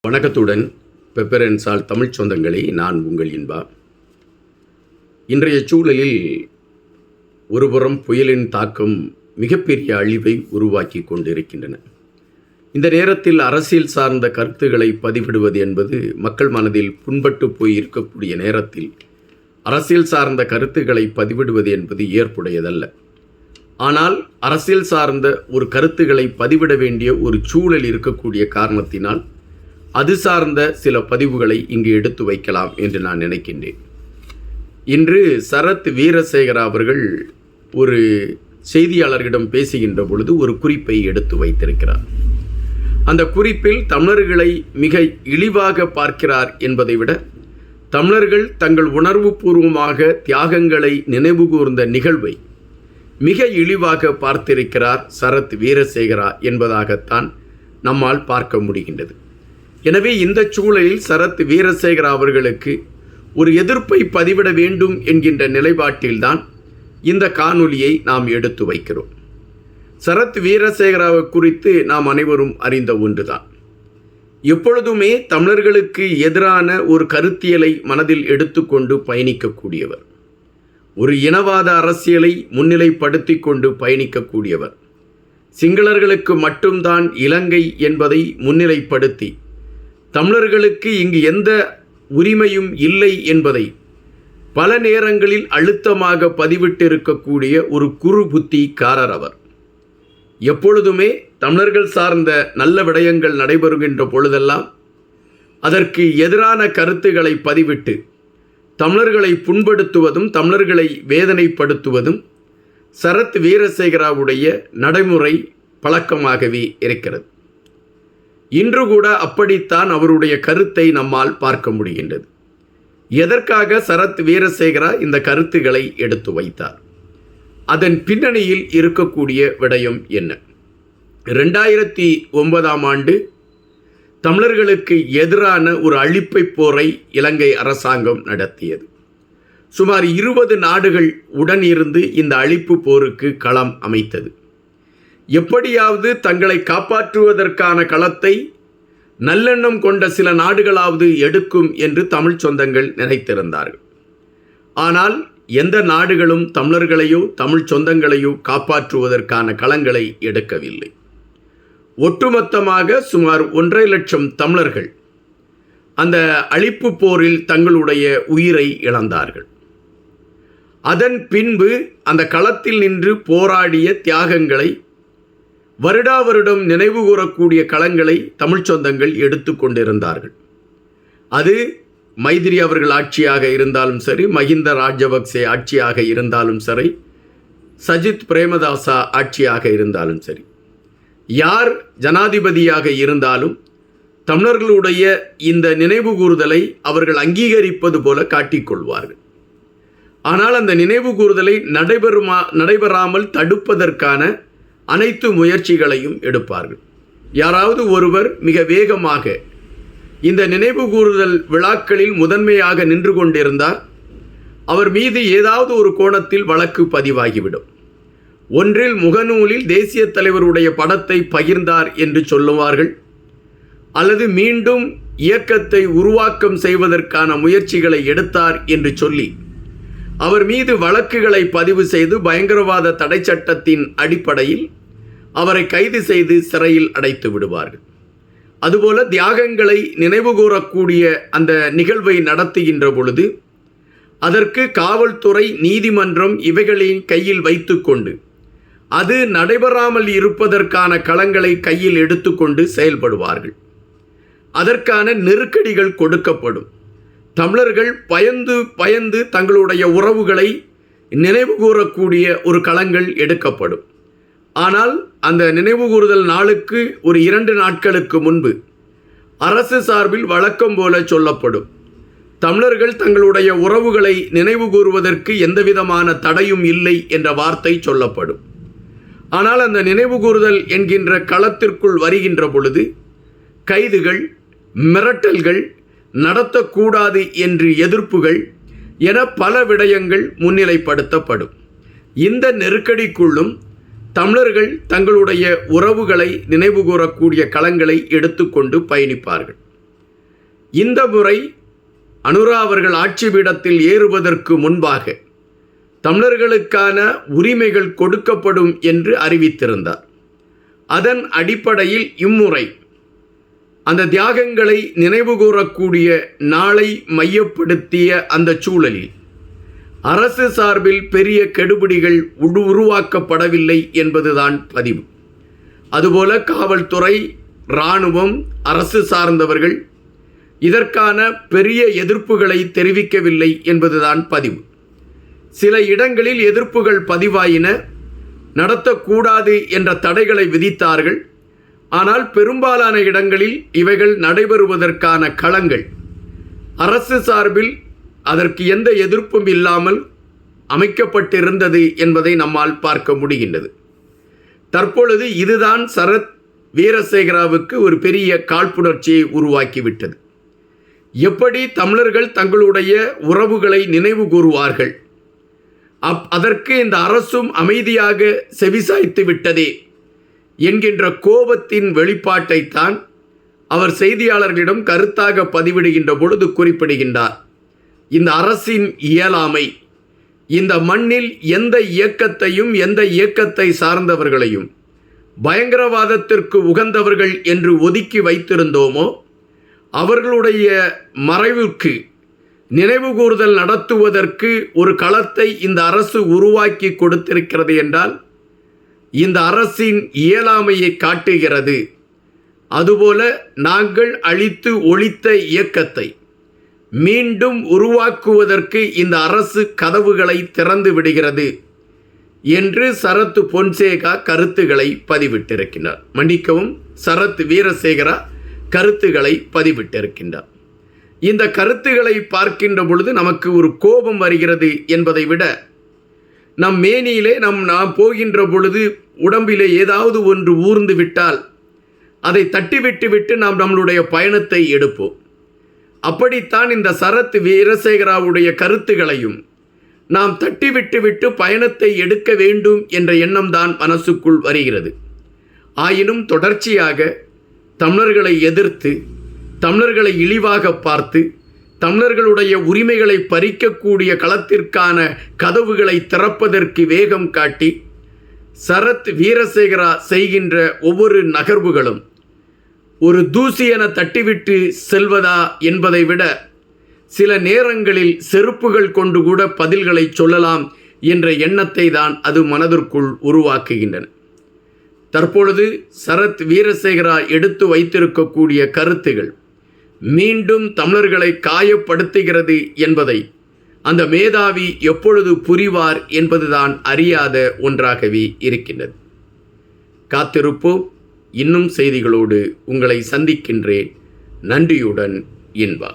வணக்கத்துடன் பெப்பரன்ஸால் தமிழ் சொந்தங்களே, நான் உங்கள் இன்பா. இன்றைய சூழலில் ஒருபுறம் புயலின் தாக்கம் மிகப்பெரிய அழிவை உருவாக்கி கொண்டிருக்கின்றன. இந்த நேரத்தில் அரசியல் சார்ந்த கருத்துக்களை பதிவிடுவது என்பது மக்கள் மனதில் புண்பட்டு போய் இருக்கக்கூடிய நேரத்தில் அரசியல் சார்ந்த கருத்துக்களை பதிவிடுவது என்பது ஏற்புடையதல்ல. ஆனால் அரசியல் சார்ந்த ஒரு கருத்துக்களை பதிவிட வேண்டிய ஒரு சூழல் இருக்கக்கூடிய காரணத்தினால் அது சார்ந்த சில பதிவுகளை இங்கு எடுத்து வைக்கலாம் என்று நான் நினைக்கின்றேன். இன்று சரத் வீரசேகரா அவர்கள் ஒரு செய்தியாளர்களிடம் பேசுகின்ற பொழுது ஒரு குறிப்பை எடுத்து வைத்திருக்கிறார். அந்த குறிப்பில் தமிழர்களை மிக இழிவாக பார்க்கிறார் என்பதை விட தமிழர்கள் தங்கள் உணர்வு பூர்வமாக தியாகங்களை நினைவுகூர்ந்த நிகழ்வை மிக இழிவாக பார்த்திருக்கிறார் சரத் வீரசேகரா என்பதாகத்தான் நம்மால் பார்க்க முடிகின்றது. எனவே இந்த சூழலில் சரத் வீரசேகரா அவர்களுக்கு ஒரு எதிர்ப்பை பதிவிட வேண்டும் என்கின்ற நிலைப்பாட்டில்தான் இந்த காணொலியை நாம் எடுத்து வைக்கிறோம். சரத் வீரசேகராவை குறித்து நாம் அனைவரும் அறிந்த ஒன்றுதான். எப்பொழுதுமே தமிழர்களுக்கு எதிரான ஒரு கருத்தியலை மனதில் எடுத்துக்கொண்டு பயணிக்கக்கூடியவர், ஒரு இனவாத அரசியலை முன்னிலைப்படுத்தி கொண்டு பயணிக்கக்கூடியவர், சிங்களர்களுக்கு மட்டும்தான் இலங்கை என்பதை முன்னிலைப்படுத்தி தமிழர்களுக்கு இங்கு எந்த உரிமையும் இல்லை என்பதை பல நேரங்களில் அழுத்தமாக பதிவிட்டிருக்கக்கூடிய ஒரு குறு புத்திக்காரர் அவர். எப்பொழுதுமே தமிழர்கள் சார்ந்த நல்ல விடயங்கள் நடைபெறுகின்ற பொழுதெல்லாம் அதற்கு எதிரான கருத்துக்களை பதிவிட்டு தமிழர்களை புண்படுத்துவதும் தமிழர்களை வேதனைப்படுத்துவதும் சரத் வீரசேகராவுடைய நடைமுறை பழக்கமாகவே இருக்கிறது. இன்று கூட அப்படித்தான் அவருடைய கருத்தை நம்மால் பார்க்க முடிகின்றது. எதற்காக சரத் வீரசேகரா இந்த கருத்துக்களை எடுத்து வைத்தார்? அதன் பின்னணியில் இருக்கக்கூடிய விடயம் என்ன? 2009ஆம் ஆண்டு தமிழர்களுக்கு எதிரான ஒரு அழிப்பை போரை இலங்கை அரசாங்கம் நடத்தியது. சுமார் 20 நாடுகள் உடன் இருந்து இந்த அழிப்பு போருக்கு களம் அமைத்தது. எப்படியாவது தங்களை காப்பாற்றுவதற்கான களத்தை நல்லெண்ணம் கொண்ட சில நாடுகளாவது எடுக்கும் என்று தமிழ் சொந்தங்கள் நினைத்திருந்தார்கள். ஆனால் எந்த நாடுகளும் தமிழர்களையோ தமிழ் சொந்தங்களையோ காப்பாற்றுவதற்கான களங்களை எடுக்கவில்லை. ஒட்டுமொத்தமாக சுமார் 1.5 லட்சம் தமிழர்கள் அந்த அழிப்பு போரில் தங்களுடைய உயிரை இழந்தார்கள். அதன் பின்பு அந்த களத்தில் நின்று போராடிய தியாகங்களை வருடா வருடம் நினைவு கூறக்கூடிய களங்களை தமிழ் சொந்தங்கள் எடுத்து கொண்டிருந்தார்கள். அது மைத்திரி அவர்கள் ஆட்சியாக இருந்தாலும் சரி, மஹிந்த ராஜபக்சே ஆட்சியாக இருந்தாலும் சரி, சஜித் பிரேமதாசா ஆட்சியாக இருந்தாலும் சரி, யார் ஜனாதிபதியாக இருந்தாலும் தமிழர்களுடைய இந்த நினைவு கூறுதலை அவர்கள் அங்கீகரிப்பது போல காட்டிக்கொள்வார்கள். ஆனால் அந்த நினைவு கூறுதலை நடைபெறாமல் தடுப்பதற்கான அனைத்து முயற்சிகளையும் எடுப்பார்கள். யாராவது ஒருவர் மிக வேகமாக இந்த நினைவு கூறுதல் விழாக்களில் முதன்மையாக நின்று கொண்டிருந்தார், அவர் மீது ஏதாவது ஒரு கோணத்தில் வழக்கு பதிவாகிவிடும். ஒன்றில் முகநூலில் தேசிய தலைவருடைய படத்தை பகிர்ந்தார் என்று சொல்லுவார்கள், அல்லது மீண்டும் இயக்கத்தை உருவாக்கம் செய்வதற்கான முயற்சிகளை எடுத்தார் என்று சொல்லி அவர் மீது வழக்குகளை பதிவு செய்து பயங்கரவாத தடை சட்டத்தின் அடிப்படையில் அவரை கைது செய்து சிறையில் அடைத்து விடுவார்கள். அதுபோல தியாகங்களை நினைவு கூறக்கூடிய அந்த நிகழ்வை நடத்துகின்ற பொழுது அதற்கு காவல்துறை, நீதிமன்றம் இவைகளின் கையில் வைத்துக்கொண்டு அது நடைபெறாமல் இருப்பதற்கான களங்களை கையில் எடுத்துக்கொண்டு செயல்படுவார்கள். அதற்கான நெருக்கடிகள் கொடுக்கப்படும். தமிழர்கள் பயந்து தங்களுடைய உறவுகளை நினைவு கூறக்கூடிய ஒரு களங்கள் எடுக்கப்படும். ஆனால் அந்த நினைவுகூறுதல் நாளுக்கு ஒரு 2 நாட்களுக்கு முன்பு அரசு சார்பில் வழக்கம் போல சொல்லப்படும், தமிழர்கள் தங்களுடைய உறவுகளை நினைவு கூறுவதற்கு எந்தவிதமான தடையும் இல்லை என்ற வார்த்தை சொல்லப்படும். ஆனால் அந்த நினைவுகூறுதல் என்கின்ற களத்திற்குள் வருகின்ற பொழுது கைதுகள், மிரட்டல்கள், நடத்தக்கூடாது என்று எதிர்ப்புகள் என பல விடயங்கள் முன்னிலைப்படுத்தப்படும். இந்த நெருக்கடிக்குள்ளும் தமிழர்கள் தங்களுடைய உறவுகளை நினைவுகூரக்கூடிய களங்களை எடுத்துக்கொண்டு பயணிப்பார்கள். இந்த முறை அனுரா அவர்கள் ஆட்சி பீடத்தில் ஏறுவதற்கு முன்பாக தமிழர்களுக்கான உரிமைகள் கொடுக்கப்படும் என்று அறிவித்திருந்தார். அதன் அடிப்படையில் இம்முறை அந்த தியாகங்களை நினைவுகூரக்கூடிய நாளை மையப்படுத்திய அந்த சூழலில் அரசு சார்பில் பெரிய கெடுபிடிகள் உருவாக்கப்படவில்லை என்பதுதான் பதிவு. அதுபோல காவல்துறை, இராணுவம், அரசு சார்ந்தவர்கள் இதற்கான பெரிய எதிர்ப்புகளை தெரிவிக்கவில்லை என்பதுதான் பதிவு. சில இடங்களில் எதிர்ப்புகள் பதிவாயின, நடத்தக்கூடாது என்ற தடைகளை விதித்தார்கள். ஆனால் பெரும்பாலான இடங்களில் இவைகள் நடைபெறுவதற்கான களங்கள் அரசு சார்பில் அதற்கு எந்த எதிர்ப்பும் இல்லாமல் அமைக்கப்பட்டிருந்தது என்பதை நம்மால் பார்க்க முடிகின்றது. தற்பொழுது இதுதான் சரத் வீரசேகராவுக்கு ஒரு பெரிய காழ்ப்புணர்ச்சியை உருவாக்கிவிட்டது. எப்படி தமிழர்கள் தங்களுடைய உறவுகளை நினைவு கூறுவார்கள், அதற்கு இந்த அரசும் அமைதியாக செவிசாய்த்து விட்டதே என்கின்ற கோபத்தின் வெளிப்பாட்டைத்தான் அவர் செய்தியாளர்களிடம் கருத்தாக பதிவிடுகின்ற பொழுது குறிப்பிடுகின்றார். இந்த அரசின் இயலாமை, இந்த மண்ணில் எந்த இயக்கத்தையும் எந்த இயக்கத்தை சார்ந்தவர்களையும் பயங்கரவாதத்திற்கு உகந்தவர்கள் என்று ஒதுக்கி வைத்திருந்தோமோ அவர்களுடைய மறைவுக்கு நினைவுகூர்தல் நடத்துவதற்கு ஒரு களத்தை இந்த அரசு உருவாக்கி கொடுத்திருக்கிறது என்றால் இந்த அரசின் இயலாமையை காட்டுகிறது. அதுபோல நாங்கள் அழித்து ஒழித்த இயக்கத்தை மீண்டும் உருவாக்குவதற்கு இந்த அரசு கதவுகளை திறந்து விடுகிறது என்று சரத் பொன்சேகா கருத்துக்களை பதிவிட்டிருக்கின்றார். மன்னிக்கவும், சரத் வீரசேகரா கருத்துக்களை பதிவிட்டிருக்கின்றார். இந்த கருத்துக்களை பார்க்கின்ற பொழுது நமக்கு ஒரு கோபம் வருகிறது என்பதை விட நம் மேனியிலே நாம் போகின்ற பொழுது உடம்பிலே ஏதாவது ஒன்று ஊர்ந்து விட்டால் அதை தட்டிவிட்டு நாம் நம்மளுடைய பயணத்தை எடுப்போம். அப்படித்தான் இந்த சரத் வீரசேகராவுடைய கருத்துக்களையும் நாம் தட்டிவிட்டு பயணத்தை எடுக்க வேண்டும் என்ற எண்ணம்தான் மனசுக்குள் வருகிறது. ஆயினும் தொடர்ச்சியாக தமிழர்களை எதிர்த்து, தமிழர்களை இழிவாக பார்த்து, தமிழர்களுடைய உரிமைகளை பறிக்கக்கூடிய களத்திற்கான கதவுகளை திறப்பதற்கு வேகம் காட்டி சரத் வீரசேகரா செய்கின்ற ஒவ்வொரு நகர்வுகளும் ஒரு தூசி என தட்டிவிட்டு செல்வதா என்பதை விட சில நேரங்களில் செருப்புகள் கொண்டு கூட பதில்களை சொல்லலாம் என்ற எண்ணத்தை தான் அது மனதிற்குள் உருவாக்குகின்றன. தற்பொழுது சரத் வீரசேகரா எடுத்து வைத்திருக்கக்கூடிய கருத்துகள் மீண்டும் தமிழர்களை காயப்படுத்துகிறது என்பதை அந்த மேதாவி எப்பொழுது புரிவார் என்பதுதான் அறியாத ஒன்றாகவே இருக்கின்றது. காத்திருப்போம். இன்னும் செய்திகளோடு உங்களை சந்திக்கின்றேன். நன்றியுடன் இன்பா.